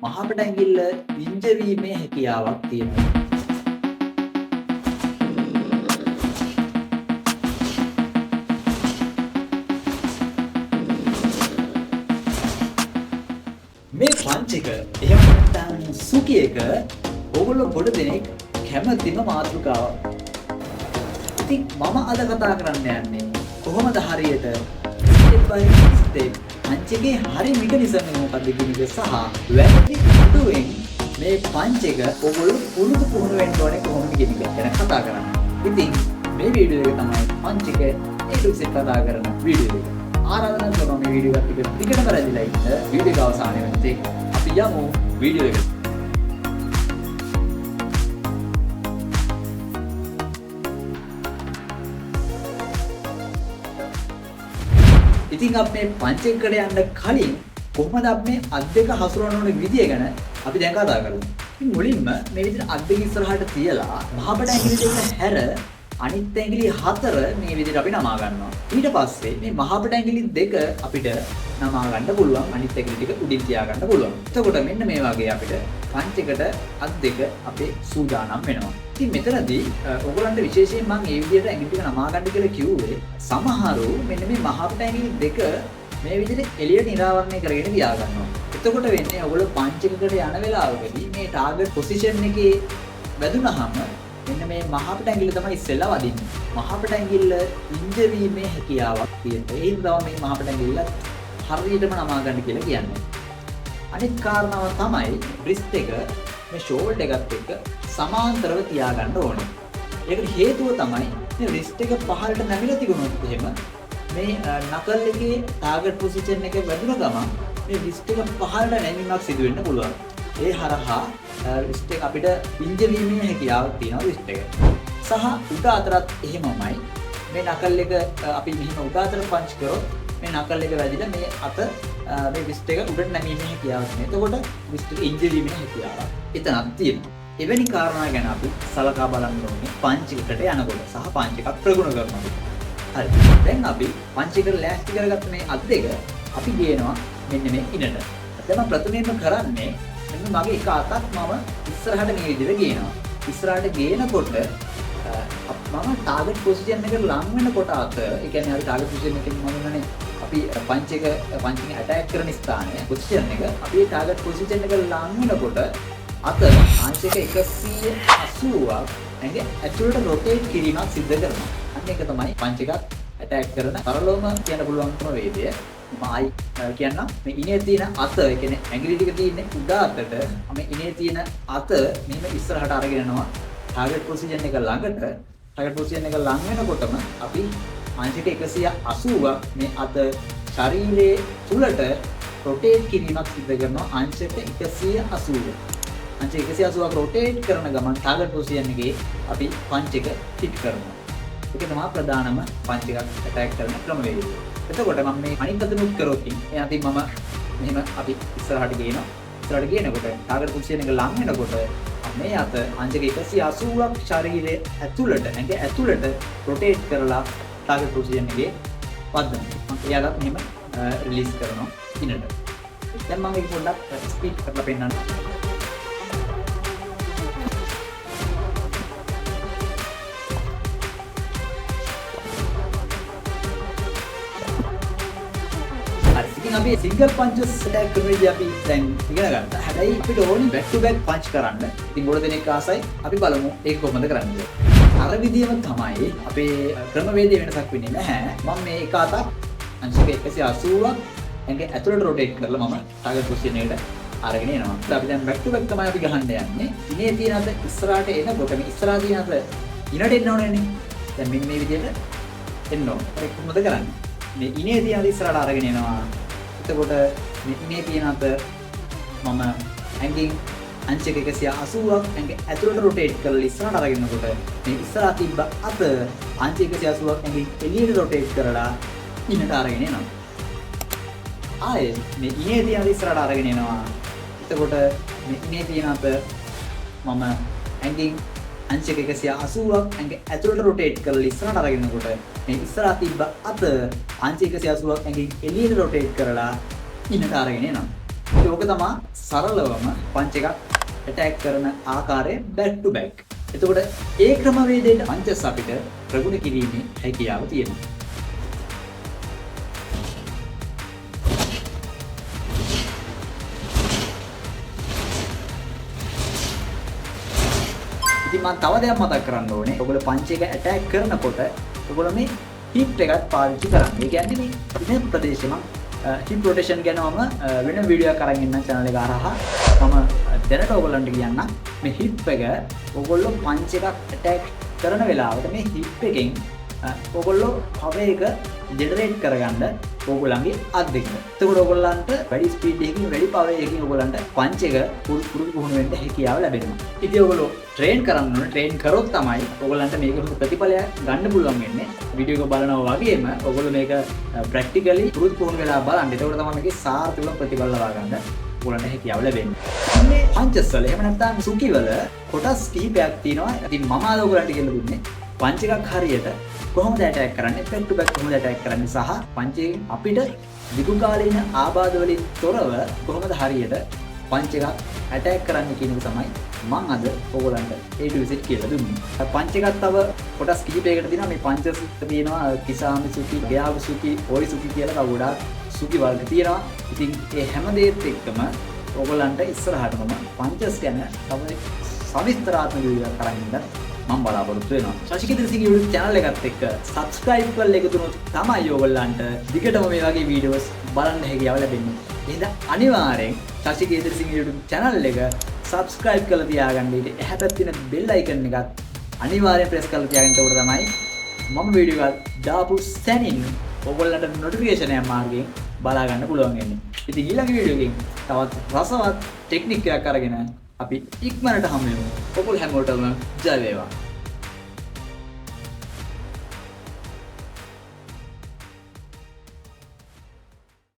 මහපට ඇඟිල්ල විංජවීමේ හැකියාවක් තියෙනවා. මේ පංච් එක එහෙම නැත්නම් සුකි එක ඕගොල්ලෝ ගොඩ දෙනෙක් කැමතිම මාතෘකාවක්. ඉතින් මම අද කතා කරන්න යන්නේ කොහොමද හරියට step by step පංච් එකේ හරි මෙකනිසම් එක මොකක්ද කියන එක සහ වැරදි අඩුවෙන් මේ පංච් එක ඕගොල්ලෝ පුරුදු වෙන්න ඕනේ කොහොමද කියන එක ගැන කතා කරන්න. ඉතින් මේ වීඩියෝ එක තමයි පංච් එක A-to-Z කතා කරන වීඩියෝ එක. ආරාධනා කරනවා මේ වීඩියෝ එක ටිකටම රැඳිලා ඉන්න වීඩියෝ එක අවසානය වෙනතෙක් අපි යමු වීඩියෝ එකට. ඉතින් අපි මේ පංච් එකකට යන්න කලින් කොහොමද අපි මේ අත් දෙක හසුරවන්න ඕන විදිය ගැන අපි දැන් කතා කරමු. ඉතින් මුලින්ම මේ විදිහට අත් දෙක ඉස්සරහට තියලා මහපට ඇඟිලි දෙක හැර අනිත් ඇඟිලි හතර මේ විදිහට අපි නමා ගන්නවා. ඊට පස්සේ මේ මහපට ඇඟිලි දෙක අපිට නමා ගන්න පුළුවන්. අනිත් ඇඟිලි ටික උඩින් තියා ගන්න පුළුවන්. එතකොට මෙන්න මේ වගේ අපිට පංච් එකට අත් දෙක අපේ සූදානම් වෙනවා. ඉතින් මෙතනදී ඔයගොල්ලන්ට විශේෂයෙන් මම මේ විදිහට ඇඟිලි ටික නමා ගන්න කියලා කිව්වේ සමහරු මෙන්න මේ මහපට ඇඟිලි දෙක මේ විදිහට එළියට නිරාවරණය කරගෙන තියා ගන්නවා. එතකොට වෙන්නේ ඔයගොල්ලෝ පංච් එකකට යන වෙලාවකදී මේ ටාගට් පොසිෂන් එකේ වැදුනහම මෙන්න මේ මහපට ඇඟිල්ල තමයි ඉස්සෙල්ලා වදින්නේ. මහපට ඇඟිල්ල ඉන්ජවීමේ හැකියාවක් තියෙනවා. ඒ හින්දා මේ මහපට ඇඟිල්ල හරියටම නමා ගන්න කියලා කියන්නේ. අනිත් කාරණාව තමයි රිස්ට් එක මේ ෂෝල්ඩර් එකත් එක්ක සමාන්තරව තියාගන්න ඕනේ. ඒකට හේතුව තමයි මේ රිස්ට් එක පහළට නැමිලා තිබුණොත් එහෙම මේ නකල් එකේ ටාගට් පොසිෂන් එක වැදුන ගමන් මේ රිස්ට් එක පහළට නැමීමක් සිදු වෙන්න පුළුවන්. ඒ හරහා රිස්ට් එක අපිට පිංජවීමේ හැකියාවක් තියෙනවා රිස්ට් එක. සහ උඩ අතරත් එහෙමමයි. මේ නකල් එක අපි මෙහෙම උඩ අතර පංච් කරොත් මේ නකල් එක වැදිලා මේ අත මේ රිස්ට් එක උඩට නැමීමේ හැකියාවක් තියෙනවා. එතකොට රිස්ට් එක ඉංජවීමේ හැකියාවක් එතනක් තියෙනවා. එවැනි කාරණා ගැන අපි සලකා බලන්න ඕනේ පංච් එකකට යනකොට සහ පංච් එකක් ප්‍රගුණ කරනකොට. හරි. දැන් අපි පංච් එකට ලෑස්ති කරගත්ත මේ අත් දෙක අපි ගේනවා මෙන්න මේ ඉනට. දැන් මම ප්‍රථමයෙන්ම කරන්නේ මෙන්න මගේ එක අතක් මම ඉස්සරහට මේ විදිහට ගේනවා. ඉස්සරහට ගේනකොට මම ටාගට් පොසිෂන් එකට ලං වෙනකොට අත ඒ කියන්නේ හරි ටාගට් පොසිෂන් එකකින් මම ඉන්නනේ අපි පංච් එක ඇටැක් කරන ස්ථානය පොසිෂන් එක අපි ටාගට් පොසිෂන් එකට ලං වෙනකොට අත අංශයක 180ක් ඇඟ ඇතුළට රොටේට් කිරීමක් සිද්ධ කරනවා. අන්න ඒක තමයි පංච් එකක් ඇටැක් කරන තරලොම කියන්න පුළුවන්කම වේදය. මම කියන්නම් මේ ඉනේ තියෙන අත ඒ කියන්නේ ඇඟිලි ටික තියෙන්නේ උඩ අතට මේ ඉනේ තියෙන අත මෙහෙම ඉස්සරහට අරගෙන යනවා ටාගට් පොසිෂන් එක ළඟට. ටාගට් පොසිෂන් එක ලං වෙනකොටම අපි අංශයක 180ක් මේ අත ශරීරයේ තුලට රොටේට් කිරීමක් සිද්ධ කරනවා අංශයක 180. අංශ 180ක් රොටේට් කරන ගමන් ටාගට් පොසිෂන් එකේ අපි පංච් එක හිට් කරනවා. ඒක තමයි ප්‍රධානම පංච් එකක් ඇටැක් කරන ක්‍රමවේදය. එතකොට මම මේ අනිත් අතනුත් කරොත් එයාටින් මම මෙහෙම අපි ඉස්සරහට ගේනවා. ඉස්සරහට ගේනකොට ටාගට් පොසිෂන් එක ලං වෙනකොට මේ අත අංශක 180ක් ශරීරයේ ඇතුළට ඇඟ ඇතුළට රොටේට් කරලා ටාගට් පොසිෂන් එකේ වදිනවා. මම එයාලත් මෙහෙම රිලීස් කරනවා ඉන්නට. දැන් මම ඒක පොඩ්ඩක් ස්පීඩ් කරලා පෙන්නන්න. අපි සිංගල් පංචස් ඇටැක් කරන විදිහ අපි දැන් ඉගෙන ගත්තා. හැබැයි අපිට ඕනි බෑක් ටු බෑක් පංච් කරන්න. ඉතින් ගොඩ දෙනෙක් ආසයි අපි බලමු ඒක කොහොමද කරන්නේ. අර විදිහම තමයි අපේ ක්‍රමවේදය වෙනසක් වෙන්නේ නැහැ. මම මේ එක අතක් අංශක 180ක් ඇඟ ඇතුළට රොටේට් කරලා මම ටාගට් පොසිෂන් එකට අරගෙන එනවා. අපි දැන් බෑක් ටු බෑක් තමයි අපි ගහන්න යන්නේ. ඉනේ තියෙන අත ඉස්සරහට එනකොට මේ ඉස්සරහා තියෙන අත ඉනට එන්න ඕනේනේ. දැන් මෙන්න මේ විදිහට එන්න ඕන. ඒක කොහොමද කරන්නේ? මේ ඉනේ තියෙන අත ඉස්සරහට අරගෙන එනවා. එතකොට මේ ඉනේ තියෙන අත මම ඇඟින් අංශක 180ක් ඇඟ ඇතුළට රොටේට් කරලා ඉස්සරහට අරගෙනකොට මේ ඉස්සරහා තිබ්බ අත අංශක 180ක් ඇඟින් එළියට රොටේට් කරලා ඉන්නට අරගෙන එනවා. ආයේ මේ ඉනේ තියෙන අත ඉස්සරහට අරගෙන එනවා. එතකොට මේ ඉනේ තියෙන අත මම ඇඟින් අංශක 180ක් ඇඟ ඇතුළට රොටේට් කරලා ඉස්සරහට අරගෙනකොට මේ ඉස්සරහා තිබ්බ අත අංශක 180ක් ඇඟින් එළියට රොටේට් කරලා ඉන්නට අරගෙන එනවා. ඕක තමයි සරලවම පංච් එකක් ඇටැක් කරන ආකාරය බැක් ටු බැක්. එතකොට ඒ ක්‍රමවේදයට පංචස් අපිට ප්‍රගුණ කිරීමේ හැකියාව තියෙනවා. ඉතින් මම තව දෙයක් මතක් කරන්න ඕනේ. ඔයගොල්ලෝ පංච් එක ඇටැක් කරනකොට ඔයගොල්ලෝ මේ හිප් එකත් පාවිච්චි කරන්න. ඒ කියන්නේ මේ ප්‍රදේශෙ මම හිප් රොටේෂන් ගැන මම වෙන වීඩියෝ එකක් අරන් ඉන්න channel එක හරහා මම දැනට ඔයගොල්ලන්ට කියන්න මේ හිප් එක ඔයගොල්ලෝ පංච් එකක් ඇටැක් කරන වෙලාවට මේ හිප් එකෙන් ඔයගොල්ලෝ පවර් එක ජෙනරේට් කරගන්න ඔයගොල්ලන්ගේ අත් දෙක. එතකොට ඔයගොල්ලන්ට වැඩි ස්පීඩ් එකකින් වැඩි පවර් එකකින් ඔයගොල්ලන්ට පංච් එක පුරුදු පුහුණු වෙන්න හැකියාව ලැබෙනවා. ඉතින් ඔයගොල්ලෝ ට්‍රේන් කරන්න ඕනේ. ට්‍රේන් කරොත් තමයි ඔයගොල්ලන්ට මේකේ ප්‍රතිඵලයක් ගන්න පුළුවන් වෙන්නේ. වීඩියෝ එක බලනවා වගේම ඔයගොල්ලෝ මේක ප්‍රැක්ටිකලි පුරුදු පුහුණු වෙලා බලන්න. එතකොට තමයි මේකේ සාර්ථක ප්‍රතිඵල ලබා ගන්න ඔයගොල්ලන්ට හැකියාව ලැබෙන්නේ. මේ පංචස් වල එහෙම නැත්නම් සුකි වල කොටස් කිහිපයක් තියෙනවා. ඉතින් මම අද ඔයගොල්ලන්ට කියලා දුන්නේ පංච් එකක් හරියට කොහොමද ඇටැක් කරන්නේ, බැක් ටු බැක් කොහොමද ඇටැක් කරන්නේ සහ පංච් එකෙන් අපිට දීර්ඝකාලීන ආබාධ වලින් තොරව කොහොමද හරියට පංච් එකක් ඇටැක් කරන්නේ කියන එක තමයි මම අද ඔයගොල්ලන්ට A to Z කියලා දුන්නේ. පංච් එකක් තව කොටස් කිහිපයකට තියෙනවා. මේ පංචස් තියෙනවා කිසාමි සුකි, ගයාවු සුකි, ඔයි සුකි කියලා තව ගොඩාක් සුකි වර්ග තියෙනවා. ඉතින් මේ හැම දෙයත් එක්කම ඔයගොල්ලන්ට ඉස්සරහටම පංචස් ගැන තව සවිස්තරාත්මක වීඩියෝ එකක් කරන් ඉන්න මම බලාපොරොත්තු වෙනවා. ශශිකේත සිංහ YouTube channel එකත් එක්ක subscribe කරලා එකතු වුණොත් තමයි ඔයගොල්ලන්ට දිගටම මේ වගේ වීඩියෝස් බලන්න හැකියාව ලැබෙන්නේ. එහෙනම් අනිවාර්යෙන් ශශිකේත සිංහ YouTube channel එක subscribe කරලා තියාගන්න. ඊට එහා පැත්තේ තියෙන bell icon එකත් අනිවාර්යෙන් press කරලා තියාගන්න. ඒකට තමයි මම වීඩියෝ එකක් දාපු සැනින් ඔයගොල්ලන්ට notification එක මාර්ගයෙන් බලා ගන්න පුළුවන් වෙන්නේ. ඉතින් ඊළඟ වීඩියෝ එකකින් තවත් රසවත් ටෙක්නික් එකක් අරගෙන අපි ඉක්මනට හමු වෙමු. ඔයගොල්ලෝ හැමෝටම ජය වේවා.